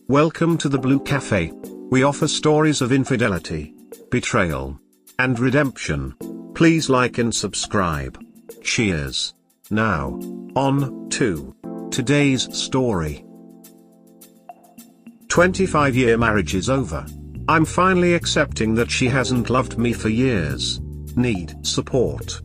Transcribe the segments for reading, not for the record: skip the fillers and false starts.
Welcome to the Blue Cafe. We offer stories of infidelity, betrayal, and redemption. Please like and subscribe. Cheers. Now, on to today's story. 25-year marriage is over. I'm finally accepting that she hasn't loved me for years. Need support.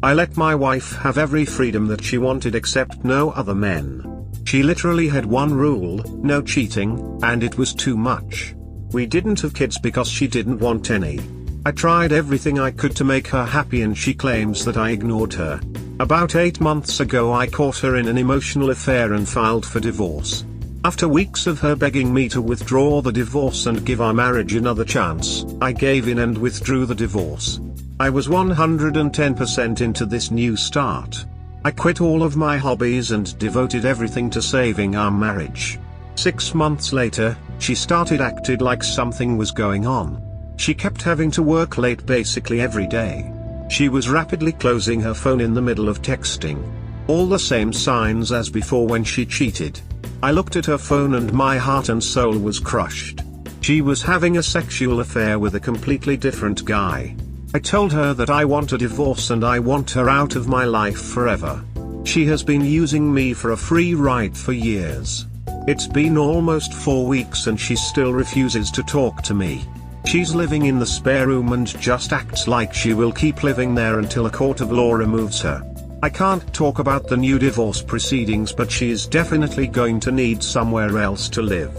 I let my wife have every freedom that she wanted except no other men. She literally had one rule, no cheating, and it was too much. We didn't have kids because she didn't want any. I tried everything I could to make her happy and she claims that I ignored her. About 8 months ago I caught her in an emotional affair and filed for divorce. After weeks of her begging me to withdraw the divorce and give our marriage another chance, I gave in and withdrew the divorce. I was 110% into this new start. I quit all of my hobbies and devoted everything to saving our marriage. 6 months later, she started acting like something was going on. She kept having to work late basically every day. She was rapidly closing her phone in the middle of texting. All the same signs as before when she cheated. I looked at her phone and my heart and soul was crushed. She was having a sexual affair with a completely different guy. I told her that I want a divorce and I want her out of my life forever. She has been using me for a free ride for years. It's been almost 4 weeks and she still refuses to talk to me. She's living in the spare room and just acts like she will keep living there until a court of law removes her. I can't talk about the new divorce proceedings, but she is definitely going to need somewhere else to live.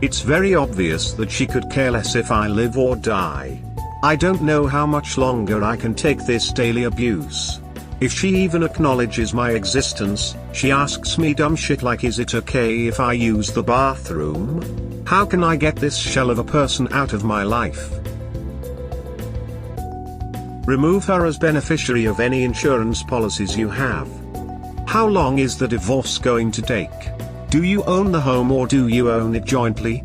It's very obvious that she could care less if I live or die. I don't know how much longer I can take this daily abuse. If she even acknowledges my existence, she asks me dumb shit like, is it okay if I use the bathroom? How can I get this shell of a person out of my life? Remove her as beneficiary of any insurance policies you have. How long is the divorce going to take? Do you own the home or do you own it jointly?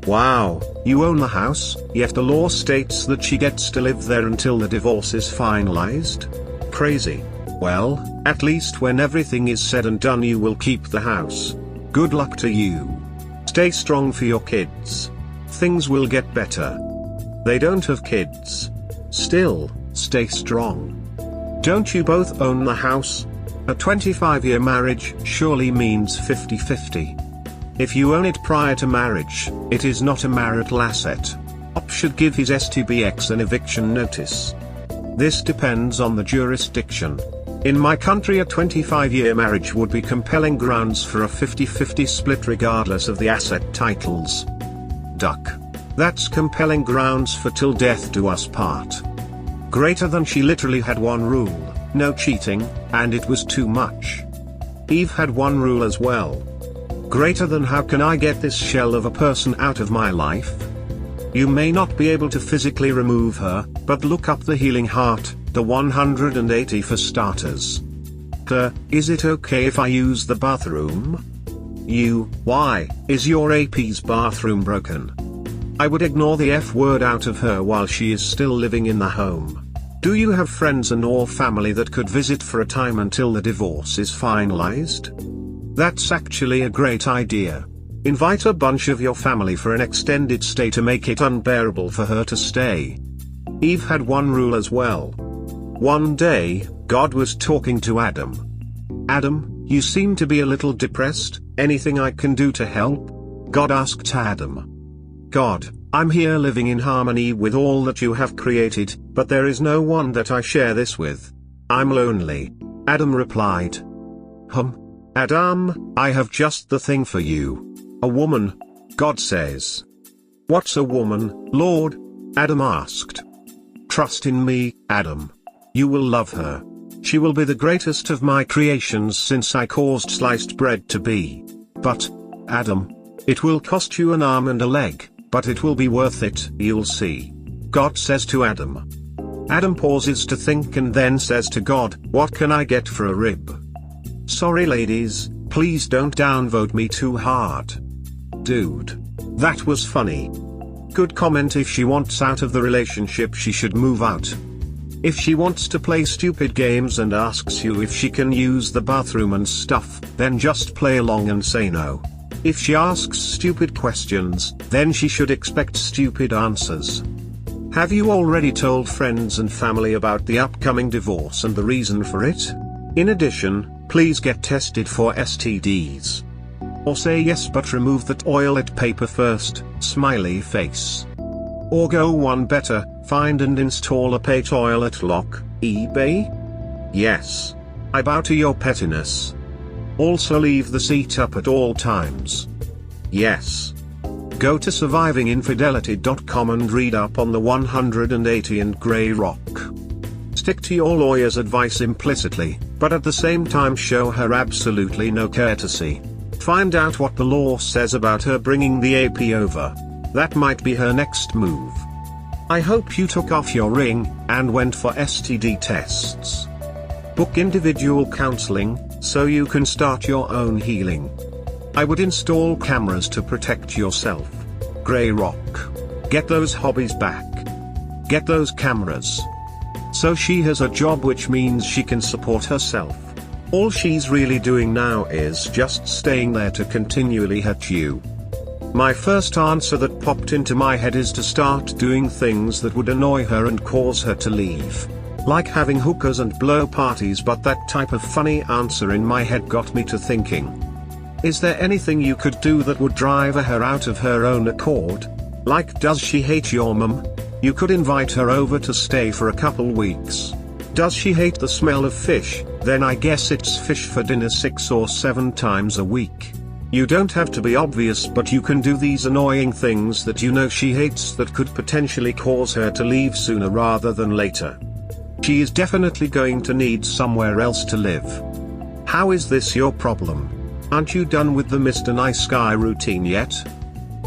Wow, you own the house, yet the law states that she gets to live there until the divorce is finalized? Crazy. Well, at least when everything is said and done you will keep the house. Good luck to you. Stay strong for your kids. Things will get better. They don't have kids. Still, stay strong. Don't you both own the house? A 25-year marriage surely means 50-50. If you own it prior to marriage, it is not a marital asset. Op should give his STBX an eviction notice. This depends on the jurisdiction. In my country a 25-year marriage would be compelling grounds for a 50-50 split regardless of the asset titles. Duck. That's compelling grounds for till death do us part. Greater than she literally had one rule, no cheating, and it was too much. Eve had one rule as well. Greater than how can I get this shell of a person out of my life? You may not be able to physically remove her, but look up the healing heart, the 180 for starters. Is it okay if I use the bathroom? Why, is your AP's bathroom broken? I would ignore the F word out of her while she is still living in the home. Do you have friends and or family that could visit for a time until the divorce is finalized? That's actually a great idea. Invite a bunch of your family for an extended stay to make it unbearable for her to stay. Eve had one rule as well. One day, God was talking to Adam. Adam, you seem to be a little depressed, anything I can do to help? God asked Adam. God, I'm here living in harmony with all that you have created, but there is no one that I share this with. I'm lonely. Adam replied. Adam, I have just the thing for you. A woman, God says. What's a woman, Lord? Adam asked. Trust in me, Adam. You will love her. She will be the greatest of my creations since I caused sliced bread to be. But, Adam, it will cost you an arm and a leg, but it will be worth it, you'll see. God says to Adam. Adam pauses to think and then says to God, what can I get for a rib? Sorry ladies, please don't downvote me too hard. Dude. That was funny. Good comment. If she wants out of the relationship she should move out. If she wants to play stupid games and asks you if she can use the bathroom and stuff, then just play along and say no. If she asks stupid questions, then she should expect stupid answers. Have you already told friends and family about the upcoming divorce and the reason for it? In addition, please get tested for STDs. Or say yes but remove that toilet paper first, smiley face. Or go one better, find and install a pay toilet lock, eBay? Yes. I bow to your pettiness. Also leave the seat up at all times. Yes. Go to survivinginfidelity.com and read up on the 180 and Grey Rock. Stick to your lawyer's advice implicitly, but at the same time show her absolutely no courtesy. Find out what the law says about her bringing the AP over. That might be her next move. I hope you took off your ring, and went for STD tests. Book individual counseling, so you can start your own healing. I would install cameras to protect yourself. Grey Rock. Get those hobbies back. Get those cameras. So she has a job, which means she can support herself. All she's really doing now is just staying there to continually hurt you. My first answer that popped into my head is to start doing things that would annoy her and cause her to leave. Like having hookers and blow parties, but that type of funny answer in my head got me to thinking. Is there anything you could do that would drive her out of her own accord? Like, does she hate your mum? You could invite her over to stay for a couple weeks. Does she hate the smell of fish? Then I guess it's fish for dinner 6 or 7 times a week. You don't have to be obvious, but you can do these annoying things that you know she hates that could potentially cause her to leave sooner rather than later. She is definitely going to need somewhere else to live. How is this your problem? Aren't you done with the Mr. Nice Guy routine yet?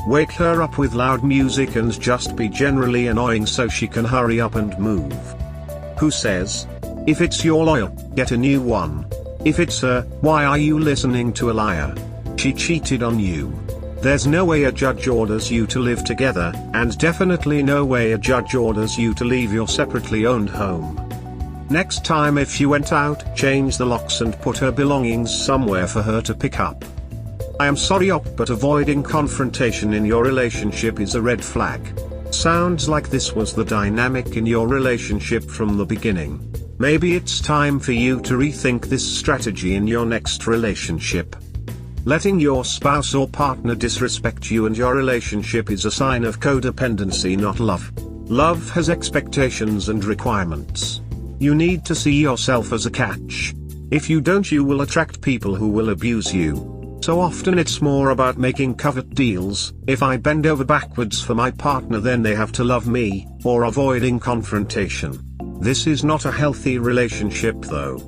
Wake her up with loud music and just be generally annoying so she can hurry up and move. Who says? If it's your lawyer, get a new one. If it's her, why are you listening to a liar? She cheated on you. There's no way a judge orders you to live together, and definitely no way a judge orders you to leave your separately owned home. Next time if you went out, change the locks and put her belongings somewhere for her to pick up. I am sorry but avoiding confrontation in your relationship is a red flag. Sounds like this was the dynamic in your relationship from the beginning. Maybe it's time for you to rethink this strategy in your next relationship. Letting your spouse or partner disrespect you and your relationship is a sign of codependency, not love. Love has expectations and requirements. You need to see yourself as a catch. If you don't, you will attract people who will abuse you. So often it's more about making covert deals. If I bend over backwards for my partner, then they have to love me, or avoiding confrontation. This is not a healthy relationship though.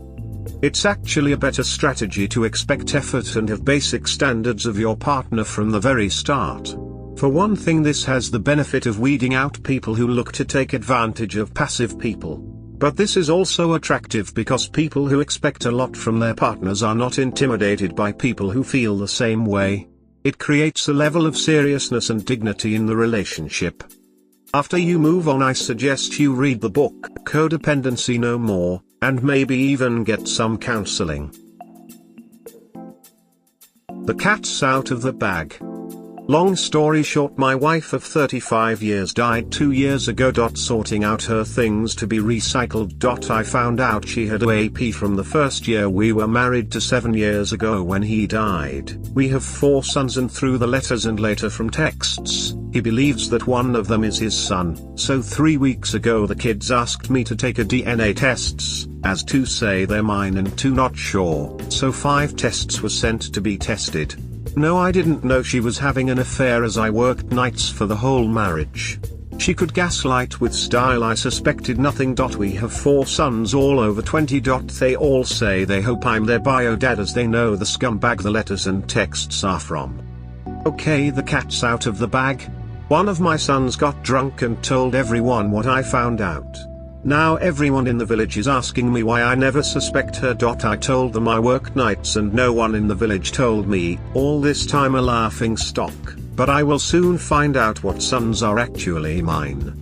It's actually a better strategy to expect effort and have basic standards of your partner from the very start. For one thing, this has the benefit of weeding out people who look to take advantage of passive people. But this is also attractive because people who expect a lot from their partners are not intimidated by people who feel the same way. It creates a level of seriousness and dignity in the relationship. After you move on, I suggest you read the book Codependency No More, and maybe even get some counseling. The cat's out of the bag. Long story short, my wife of 35 years died 2 years ago. Sorting out her things to be recycled. I found out she had AP from the first year we were married to 7 years ago when he died. We have 4 sons, and through the letters and later from texts, he believes that one of them is his son. So 3 weeks ago the kids asked me to take a DNA tests, as 2 say they're mine and 2 not sure. So 5 tests were sent to be tested. No, I didn't know she was having an affair, as I worked nights for the whole marriage. She could gaslight with style. I suspected nothing. We have 4 sons all over 20. They all say they hope I'm their bio dad, as they know the scumbag the letters and texts are from. Okay, the cat's out of the bag. One of my sons got drunk and told everyone what I found out. Now everyone in the village is asking me why I never suspect her. I told them I work nights and no one in the village told me. All this time a laughing stock, but I will soon find out what sons are actually mine.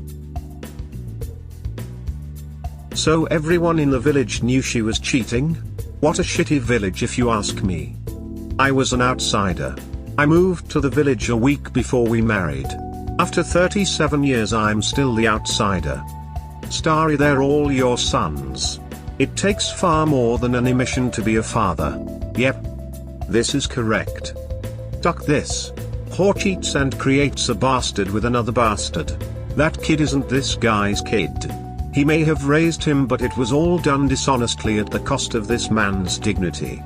So everyone in the village knew she was cheating? What a shitty village if you ask me. I was an outsider. I moved to the village a week before we married. After 37 years I'm still the outsider. Starry, they're all your sons. It takes far more than an emission to be a father. Yep. This is correct. Duck this. Whore cheats and creates a bastard with another bastard. That kid isn't this guy's kid. He may have raised him, but it was all done dishonestly at the cost of this man's dignity.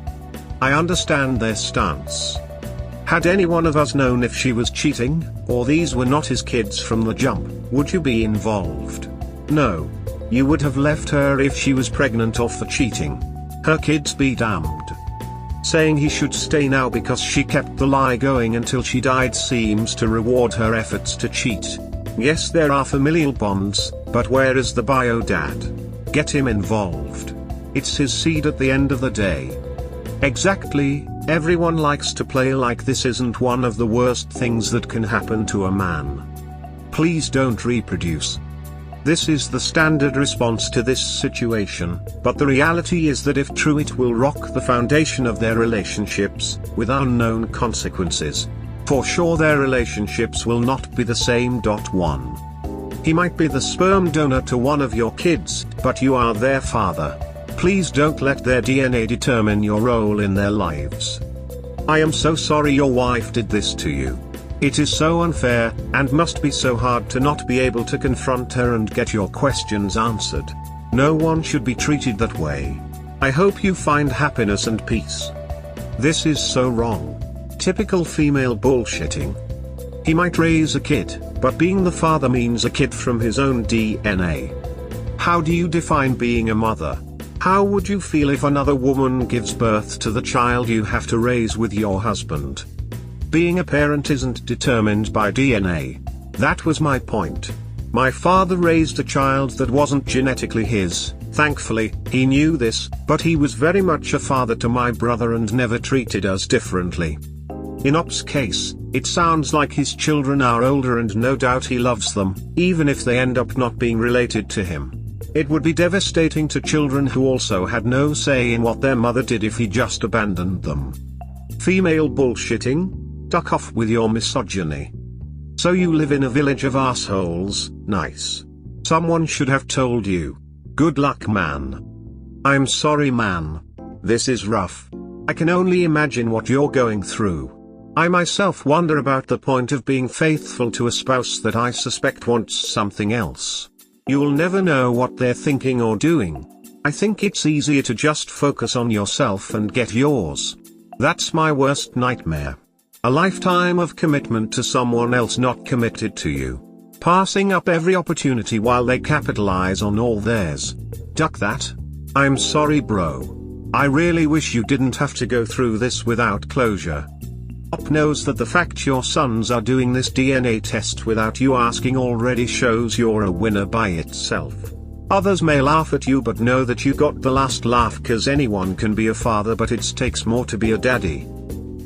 I understand their stance. Had any one of us known if she was cheating, or these were not his kids from the jump, would you be involved? No. You would have left her if she was pregnant or for cheating. Her kids be damned. Saying he should stay now because she kept the lie going until she died seems to reward her efforts to cheat. Yes, there are familial bonds, but where is the bio dad? Get him involved. It's his seed at the end of the day. Exactly, everyone likes to play like this isn't one of the worst things that can happen to a man. Please don't reproduce. This is the standard response to this situation, but the reality is that if true, it will rock the foundation of their relationships, with unknown consequences. For sure their relationships will not be the same. 1. He might be the sperm donor to one of your kids, but you are their father. Please don't let their DNA determine your role in their lives. I am so sorry your wife did this to you. It is so unfair, and must be so hard to not be able to confront her and get your questions answered. No one should be treated that way. I hope you find happiness and peace. This is so wrong. Typical female bullshitting. He might raise a kid, but being the father means a kid from his own DNA. How do you define being a mother? How would you feel if another woman gives birth to the child you have to raise with your husband? Being a parent isn't determined by DNA. That was my point. My father raised a child that wasn't genetically his. Thankfully, he knew this, but he was very much a father to my brother and never treated us differently. In Op's case, it sounds like his children are older and no doubt he loves them, even if they end up not being related to him. It would be devastating to children who also had no say in what their mother did if he just abandoned them. Female bullshitting? Duck off with your misogyny. So you live in a village of assholes? Nice. Someone should have told you. Good luck, man. I'm sorry, man. This is rough. I can only imagine what you're going through. I myself wonder about the point of being faithful to a spouse that I suspect wants something else. You'll never know what they're thinking or doing. I think it's easier to just focus on yourself and get yours. That's my worst nightmare. A lifetime of commitment to someone else not committed to you. Passing up every opportunity while they capitalize on all theirs. Duck that. I'm sorry, bro. I really wish you didn't have to go through this without closure. Op knows that the fact your sons are doing this DNA test without you asking already shows you're a winner by itself. Others may laugh at you, but know that you got the last laugh, cause anyone can be a father, but it takes more to be a daddy.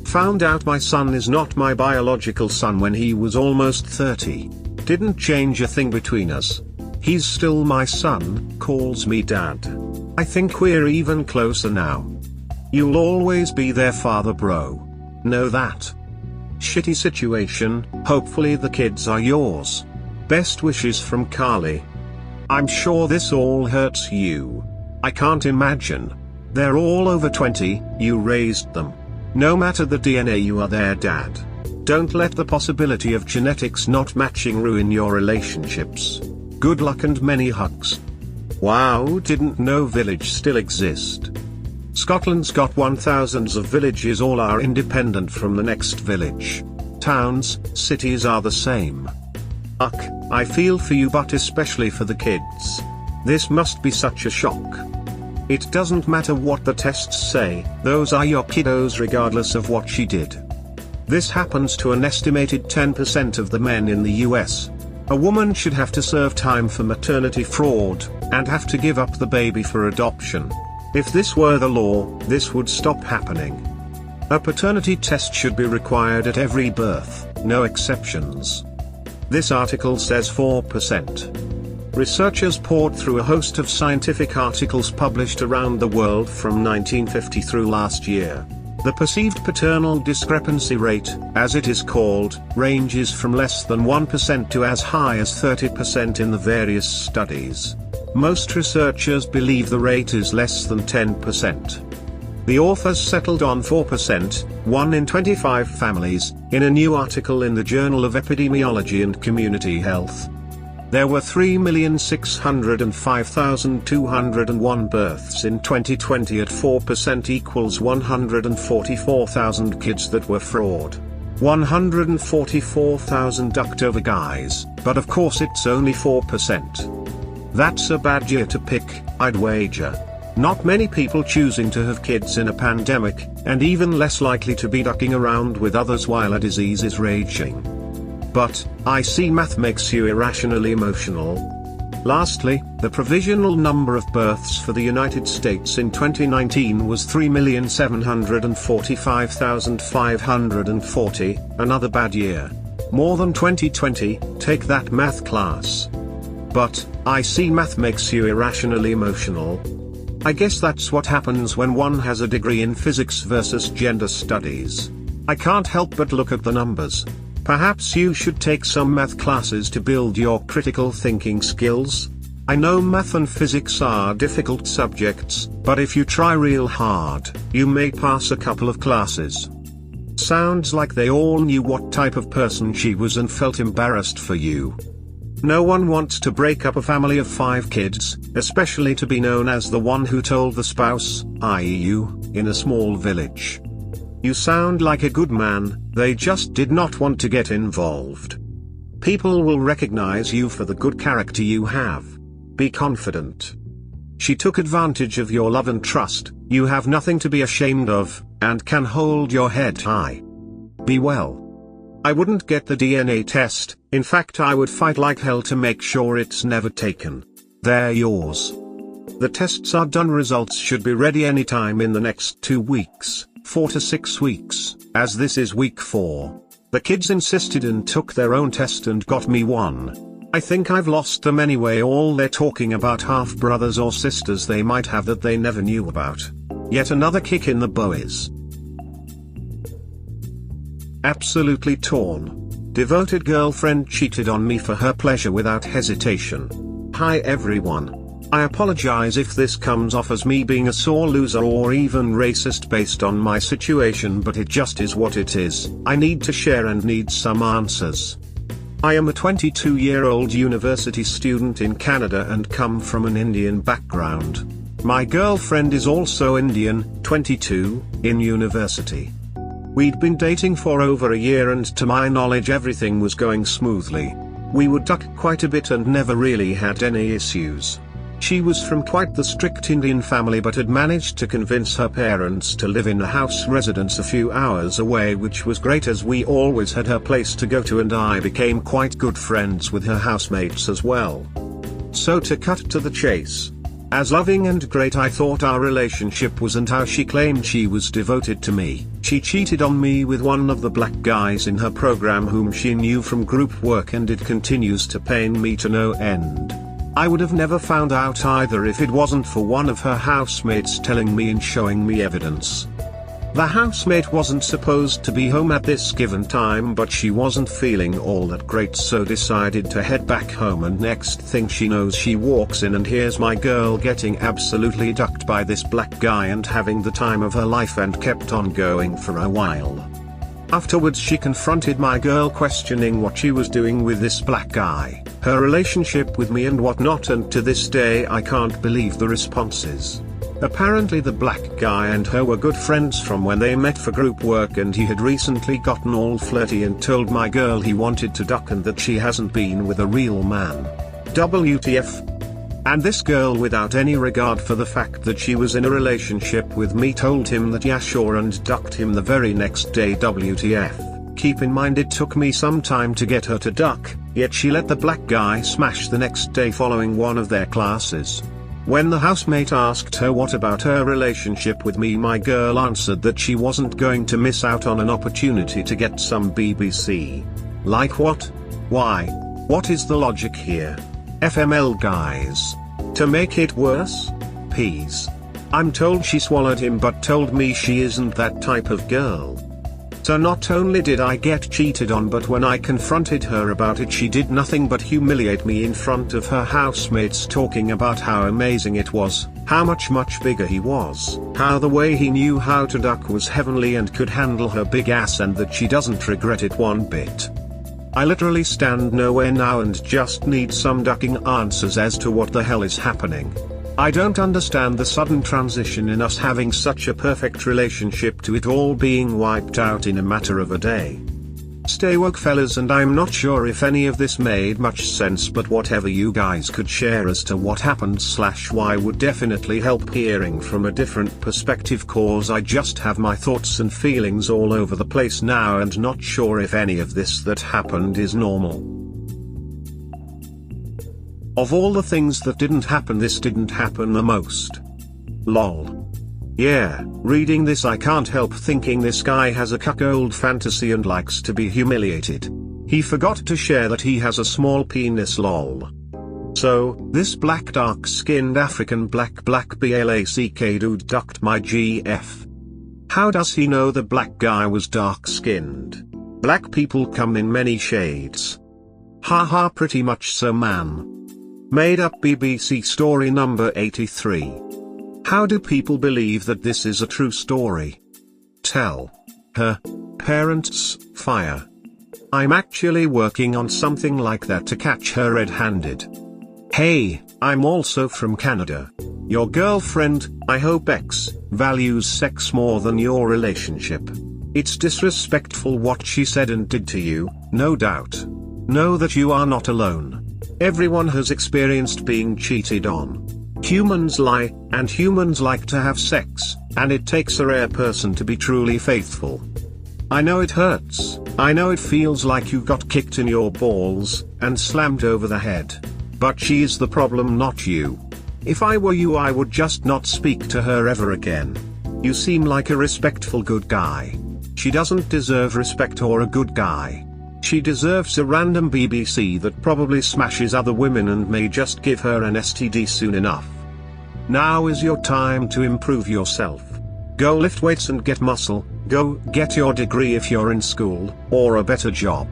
Found out my son is not my biological son when he was almost 30. Didn't change a thing between us. He's still my son, calls me dad. I think we're even closer now. You'll always be their father, bro. Know that. Shitty situation, hopefully the kids are yours. Best wishes from Carly. I'm sure this all hurts you. I can't imagine. They're all over 20, you raised them. No matter the DNA, you are their dad. Don't let the possibility of genetics not matching ruin your relationships. Good luck and many hugs. Wow, didn't know village still exist. Scotland's got 1000s of villages, all are independent from the next village. Towns, cities are the same. I feel for you, but especially for the kids. This must be such a shock. It doesn't matter what the tests say, those are your kiddos regardless of what she did. This happens to an estimated 10% of the men in the US. A woman should have to serve time for maternity fraud, and have to give up the baby for adoption. If this were the law, this would stop happening. A paternity test should be required at every birth, no exceptions. This article says 4%. Researchers pored through a host of scientific articles published around the world from 1950 through last year. The perceived paternal discrepancy rate, as it is called, ranges from less than 1% to as high as 30% in the various studies. Most researchers believe the rate is less than 10%. The authors settled on 4%, 1 in 25 families, in a new article in the Journal of Epidemiology and Community Health. There were 3,605,201 births in 2020 at 4% equals 144,000 kids that were fraud. 144,000 ducked over guys, but of course it's only 4%. That's a bad year to pick, I'd wager. Not many people choosing to have kids in a pandemic, and even less likely to be ducking around with others while a disease is raging. But, I see math makes you irrationally emotional. Lastly, the provisional number of births for the United States in 2019 was 3,745,540, another bad year. More than 2020, take that math class. But, I see math makes you irrationally emotional. I guess that's what happens when one has a degree in physics versus gender studies. I can't help but look at the numbers. Perhaps you should take some math classes to build your critical thinking skills. I know math and physics are difficult subjects, but if you try real hard, you may pass a couple of classes. Sounds like they all knew what type of person she was and felt embarrassed for you. No one wants to break up a family of 5 kids, especially to be known as the one who told the spouse, i.e. you, in a small village. You sound like a good man, they just did not want to get involved. People will recognize you for the good character you have. Be confident. She took advantage of your love and trust, you have nothing to be ashamed of, and can hold your head high. Be well. I wouldn't get the DNA test, in fact I would fight like hell to make sure it's never taken. They're yours. The tests are done, results should be ready anytime in the next 2 weeks, 4 to 6 weeks, as this is week 4. The kids insisted and took their own test and got me one. I think I've lost them anyway, all they're talking about half-brothers or sisters they might have that they never knew about. Yet another kick in the bowies. Absolutely torn. Devoted girlfriend cheated on me for her pleasure without hesitation. Hi everyone. I apologize if this comes off as me being a sore loser or even racist based on my situation, but it just is what it is. I need to share and need some answers. I am a 22-year-old university student in Canada and come from an Indian background. My girlfriend is also Indian, 22, in university. We'd been dating for over a year and to my knowledge everything was going smoothly. We would duck quite a bit and never really had any issues. She was from quite the strict Indian family but had managed to convince her parents to live in a house residence a few hours away, which was great as we always had her place to go to and I became quite good friends with her housemates as well. So to cut to the chase. As loving and great I thought our relationship was and how she claimed she was devoted to me, she cheated on me with one of the black guys in her program whom she knew from group work, and it continues to pain me to no end. I would have never found out either if it wasn't for one of her housemates telling me and showing me evidence. The housemate wasn't supposed to be home at this given time, but she wasn't feeling all that great, so decided to head back home, and next thing she knows she walks in and here's my girl getting absolutely ducked by this black guy and having the time of her life, and kept on going for a while. Afterwards she confronted my girl questioning what she was doing with this black guy, her relationship with me and whatnot, and to this day I can't believe the responses. Apparently the black guy and her were good friends from when they met for group work, and he had recently gotten all flirty and told my girl he wanted to duck and that she hasn't been with a real man. WTF? And this girl, without any regard for the fact that she was in a relationship with me, told him that yeah sure and ducked him the very next day. WTF? Keep in mind it took me some time to get her to duck, yet she let the black guy smash the next day following one of their classes. When the housemate asked her what about her relationship with me, my girl answered that she wasn't going to miss out on an opportunity to get some BBC. Like what? Why? What is the logic here? FML guys. To make it worse? Peas. I'm told she swallowed him but told me she isn't that type of girl. So not only did I get cheated on, but when I confronted her about it, she did nothing but humiliate me in front of her housemates, talking about how amazing it was, how much bigger he was, how the way he knew how to duck was heavenly and could handle her big ass, and that she doesn't regret it one bit. I literally stand nowhere now and just need some ducking answers as to what the hell is happening. I don't understand the sudden transition in us having such a perfect relationship to it all being wiped out in a matter of a day. Stay woke, fellas, and I'm not sure if any of this made much sense, but whatever you guys could share as to what happened/why would definitely help hearing from a different perspective, cause I just have my thoughts and feelings all over the place now and not sure if any of this that happened is normal. Of all the things that didn't happen, this didn't happen the most. Lol. Yeah, reading this I can't help thinking this guy has a cuckold fantasy and likes to be humiliated. He forgot to share that he has a small penis, lol. So, this black dark-skinned African black BLACK dude ducked my GF. How does he know the black guy was dark-skinned? Black people come in many shades. Haha, pretty much so, man. Made up BBC story number 83. How do people believe that this is a true story? Tell her parents fire. I'm actually working on something like that to catch her red-handed. Hey, I'm also from Canada. Your girlfriend, I hope X, values sex more than your relationship. It's disrespectful what she said and did to you, no doubt. Know that you are not alone. Everyone has experienced being cheated on. Humans lie, and humans like to have sex, and it takes a rare person to be truly faithful. I know it hurts, I know it feels like you got kicked in your balls, and slammed over the head. But she's the problem, not you. If I were you, I would just not speak to her ever again. You seem like a respectful good guy. She doesn't deserve respect or a good guy. She deserves a random BBC that probably smashes other women and may just give her an STD soon enough. Now is your time to improve yourself. Go lift weights and get muscle, go get your degree if you're in school, or a better job.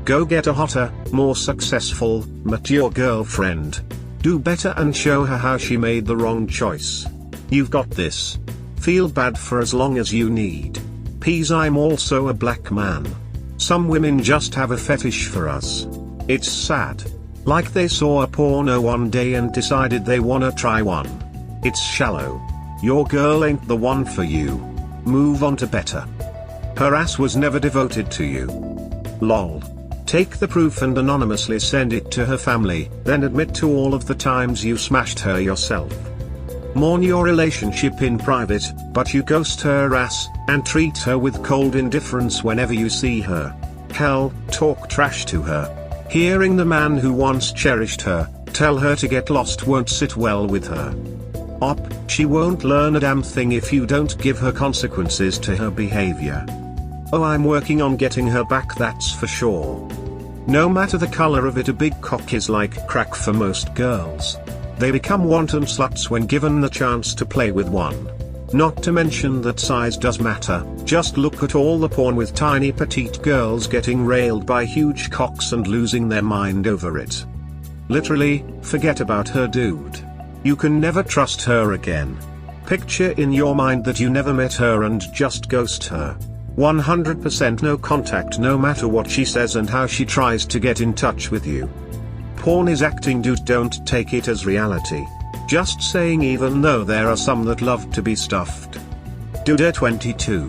Go get a hotter, more successful, mature girlfriend. Do better and show her how she made the wrong choice. You've got this. Feel bad for as long as you need. Peas, I'm also a black man. Some women just have a fetish for us. It's sad. Like they saw a porno one day and decided they wanna try one. It's shallow. Your girl ain't the one for you. Move on to better. Her ass was never devoted to you. Lol. Take the proof and anonymously send it to her family, then admit to all of the times you smashed her yourself. Mourn your relationship in private, but you ghost her ass, and treat her with cold indifference whenever you see her. Hell, talk trash to her. Hearing the man who once cherished her, tell her to get lost won't sit well with her. She won't learn a damn thing if you don't give her consequences to her behavior. Oh, I'm working on getting her back, that's for sure. No matter the color of it, a big cock is like crack for most girls. They become wanton sluts when given the chance to play with one. Not to mention that size does matter. Just look at all the porn with tiny petite girls getting railed by huge cocks and losing their mind over it. Literally, forget about her, dude. You can never trust her again. Picture in your mind that you never met her and just ghost her. 100% no contact no matter what she says and how she tries to get in touch with you. Porn is acting, dude, don't take it as reality. Just saying, even though there are some that love to be stuffed. Dude 22.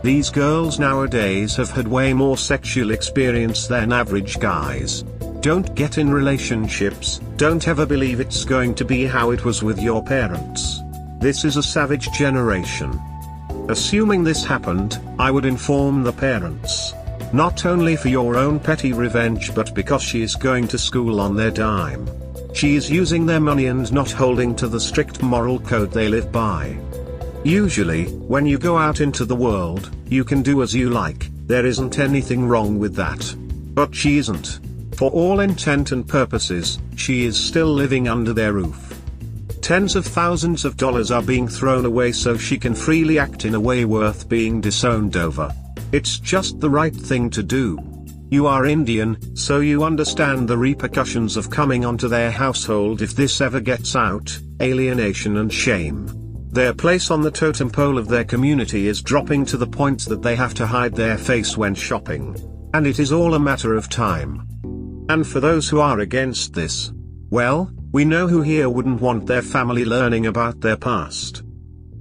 These girls nowadays have had way more sexual experience than average guys. Don't get in relationships, don't ever believe it's going to be how it was with your parents. This is a savage generation. Assuming this happened, I would inform the parents. Not only for your own petty revenge but because she is going to school on their dime. She is using their money and not holding to the strict moral code they live by. Usually, when you go out into the world, you can do as you like, there isn't anything wrong with that. But she isn't. For all intent and purposes, she is still living under their roof. Tens of thousands of dollars are being thrown away so she can freely act in a way worth being disowned over. It's just the right thing to do. You are Indian, so you understand the repercussions of coming onto their household if this ever gets out: alienation and shame. Their place on the totem pole of their community is dropping to the point that they have to hide their face when shopping. And it is all a matter of time. And for those who are against this, well, we know who here wouldn't want their family learning about their past.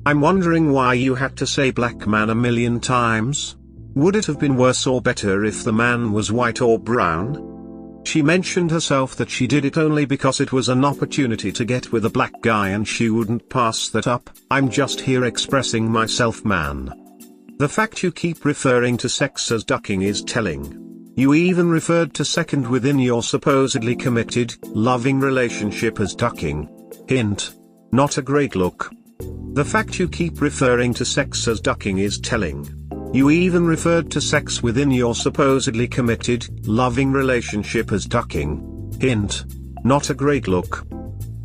I'm wondering why you had to say black man a million times. Would it have been worse or better if the man was white or brown? She mentioned herself that she did it only because it was an opportunity to get with a black guy and she wouldn't pass that up. I'm just here expressing myself, man. The fact you keep referring to sex as ducking is telling. You even referred to second within your supposedly committed, loving relationship as ducking. Hint. Not a great look. The fact you keep referring to sex as ducking is telling. You even referred to sex within your supposedly committed, loving relationship as ducking. Hint. Not a great look.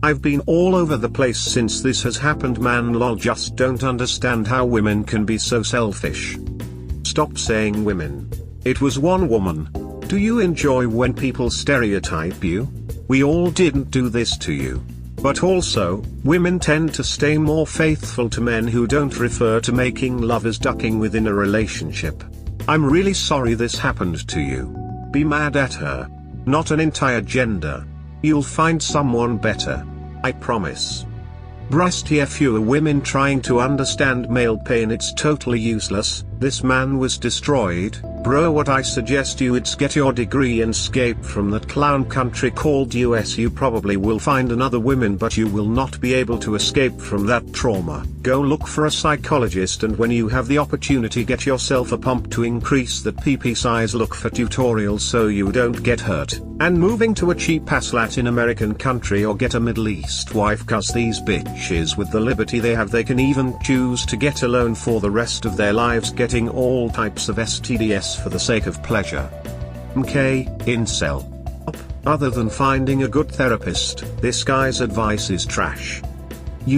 I've been all over the place since this has happened, man. Lol, just don't understand how women can be so selfish. Stop saying women. It was one woman. Do you enjoy when people stereotype you? We all didn't do this to you. But also, women tend to stay more faithful to men who don't refer to making love as ducking within a relationship. I'm really sorry this happened to you. Be mad at her. Not an entire gender. You'll find someone better. I promise. Breast fewer women trying to understand male pain. It's totally useless. This man was destroyed. Bro, what I suggest you is get your degree and escape from that clown country called US. You probably will find another woman, but you will not be able to escape from that trauma. Go look for a psychologist, and when you have the opportunity, get yourself a pump to increase that PP size. Look for tutorials so you don't get hurt. And moving to a cheap ass Latin American country or get a Middle East wife, cause these bitches with the liberty they have, they can even choose to get alone for the rest of their lives, getting all types of STDs for the sake of pleasure. MK, incel. Other than finding a good therapist, this guy's advice is trash.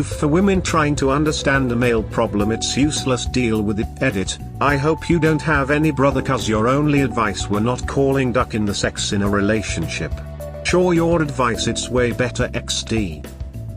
For women trying to understand a male problem, it's useless. Deal with it. Edit. I hope you don't have any brother, cause your only advice were not calling duck in the sex in a relationship. Sure, your advice it's way better XD.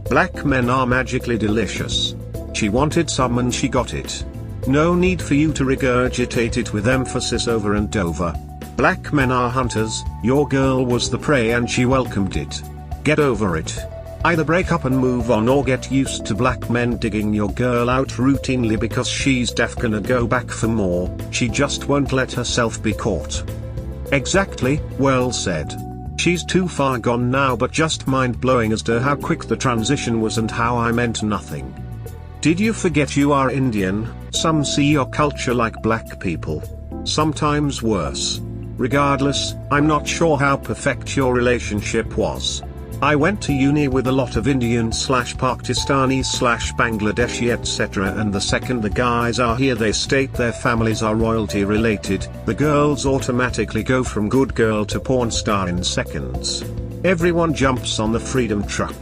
Black men are magically delicious. She wanted some and she got it. No need for you to regurgitate it with emphasis over and over. Black men are hunters. Your girl was the prey and she welcomed it. Get over it. Either break up and move on, or get used to black men digging your girl out routinely because she's deaf, gonna go back for more. She just won't let herself be caught. Exactly, well said. She's too far gone now, but just mind-blowing as to how quick the transition was and how I meant nothing. Did you forget you are Indian? Some see your culture like black people. Sometimes worse. Regardless, I'm not sure how perfect your relationship was. I went to uni with a lot of Indian/Pakistanis/Bangladeshi etc., and the second the guys are here they state their families are royalty related, the girls automatically go from good girl to porn star in seconds. Everyone jumps on the freedom truck.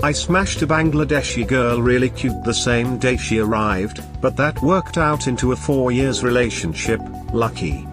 I smashed a Bangladeshi girl really cute the same day she arrived, but that worked out into a 4 years relationship. Lucky.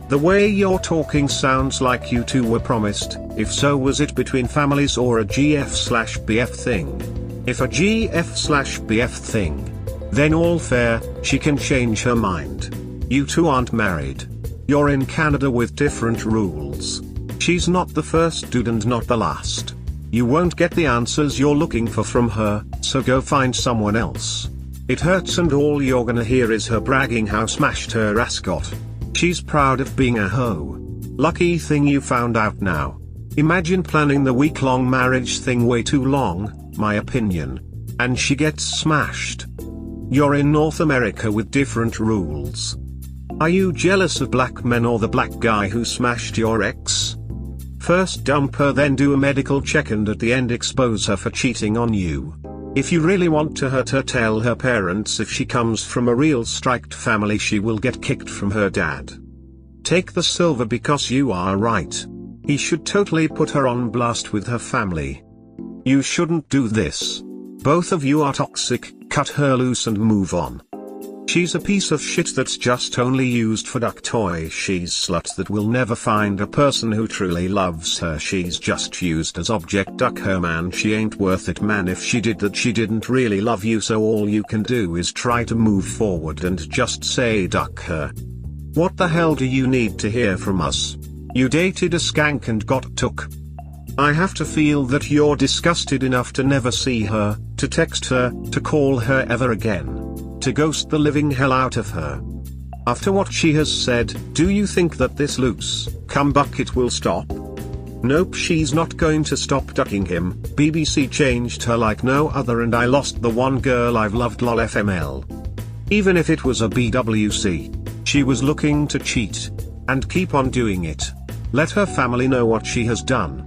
The way you're talking sounds like you two were promised. If so, was it between families or a GF/BF thing? If a GF/BF thing, then all fair, she can change her mind. You two aren't married. You're in Canada with different rules. She's not the first dude and not the last. You won't get the answers you're looking for from her, so go find someone else. It hurts and all you're gonna hear is her bragging how smashed her ass got. She's proud of being a hoe. Lucky thing you found out now. Imagine planning the week-long marriage thing way too long, my opinion. And she gets smashed. You're in North America with different rules. Are you jealous of black men or the black guy who smashed your ex? First dump her, then do a medical check, and at the end expose her for cheating on you. If you really want to hurt her, tell her parents if she comes from a real striked family she will get kicked from her dad. Take the silver because you are right. He should totally put her on blast with her family. You shouldn't do this. Both of you are toxic, cut her loose and move on. She's a piece of shit that's just only used for duck toys. She's slut that will never find a person who truly loves her. She's just used as object. Duck her, man. She ain't worth it, man. If she did that, she didn't really love you, so all you can do is try to move forward and just say duck her. What the hell do you need to hear from us? You dated a skank and got took. I have to feel that you're disgusted enough to never see her, to text her, to call her ever again, to ghost the living hell out of her. After what she has said, do you think that this loose cum bucket will stop? Nope, she's not going to stop ducking him. BBC changed her like no other, and I lost the one girl I've loved, lol FML. Even if it was a BWC, she was looking to cheat, and keep on doing it. Let her family know what she has done.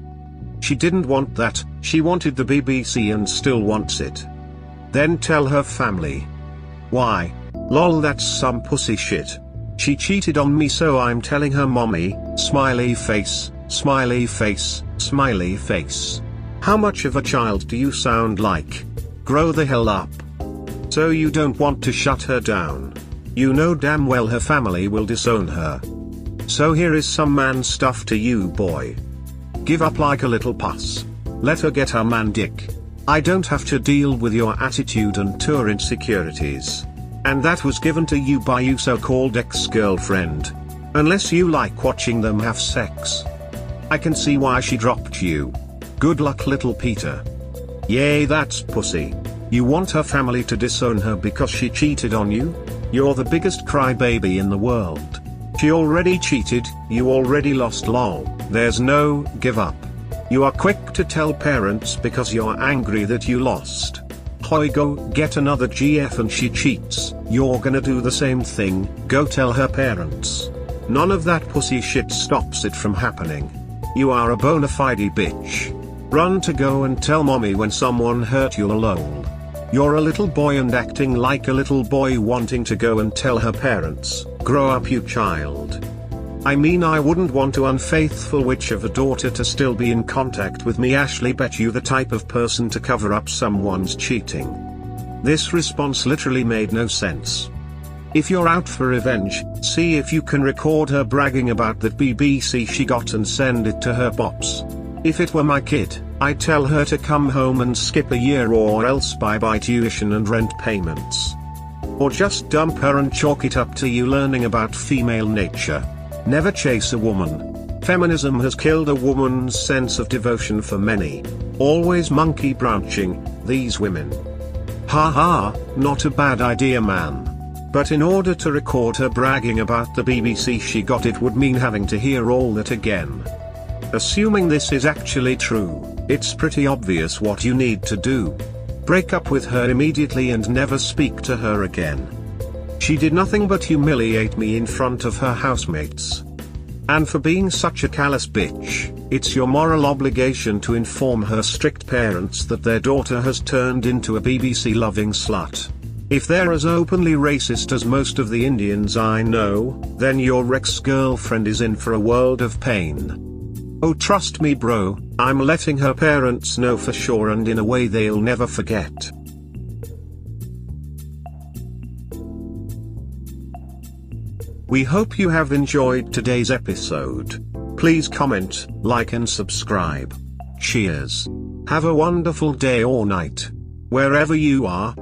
She didn't want that, she wanted the BBC and still wants it. Then tell her family. Why? Lol, that's some pussy shit. She cheated on me, so I'm telling her mommy, smiley face, smiley face, smiley face. How much of a child do you sound like? Grow the hell up. So you don't want to shut her down. You know damn well her family will disown her. So here is some man stuff to you, boy. Give up like a little puss. Let her get her man dick. I don't have to deal with your attitude and tour insecurities. And that was given to you by your so-called ex-girlfriend. Unless you like watching them have sex. I can see why she dropped you. Good luck, little Peter. Yay, that's pussy. You want her family to disown her because she cheated on you? You're the biggest crybaby in the world. She already cheated, you already lost, lol. There's no give up. You are quick to tell parents because you're angry that you lost. Hoy, go get another GF and she cheats, you're gonna do the same thing, go tell her parents. None of that pussy shit stops it from happening. You are a bona fide bitch. Run to go and tell mommy when someone hurt you, lol. You're a little boy and acting like a little boy wanting to go and tell her parents. Grow up, you child. I mean, I wouldn't want to unfaithful witch of a daughter to still be in contact with me. Ashley, bet you the type of person to cover up someone's cheating. This response literally made no sense. If you're out for revenge, see if you can record her bragging about that BBC she got and send it to her pops. If it were my kid, I'd tell her to come home and skip a year or else bye-bye tuition and rent payments. Or just dump her and chalk it up to you learning about female nature. Never chase a woman. Feminism has killed a woman's sense of devotion for many. Always monkey branching, these women. Haha, not a bad idea, man. But in order to record her bragging about the BBC she got, it would mean having to hear all that again. Assuming this is actually true, it's pretty obvious what you need to do. Break up with her immediately and never speak to her again. She did nothing but humiliate me in front of her housemates. And for being such a callous bitch, it's your moral obligation to inform her strict parents that their daughter has turned into a BBC-loving slut. If they're as openly racist as most of the Indians I know, then your ex-girlfriend is in for a world of pain. Oh, trust me, bro, I'm letting her parents know for sure, and in a way they'll never forget. We hope you have enjoyed today's episode. Please comment, like and subscribe. Cheers. Have a wonderful day or night, wherever you are.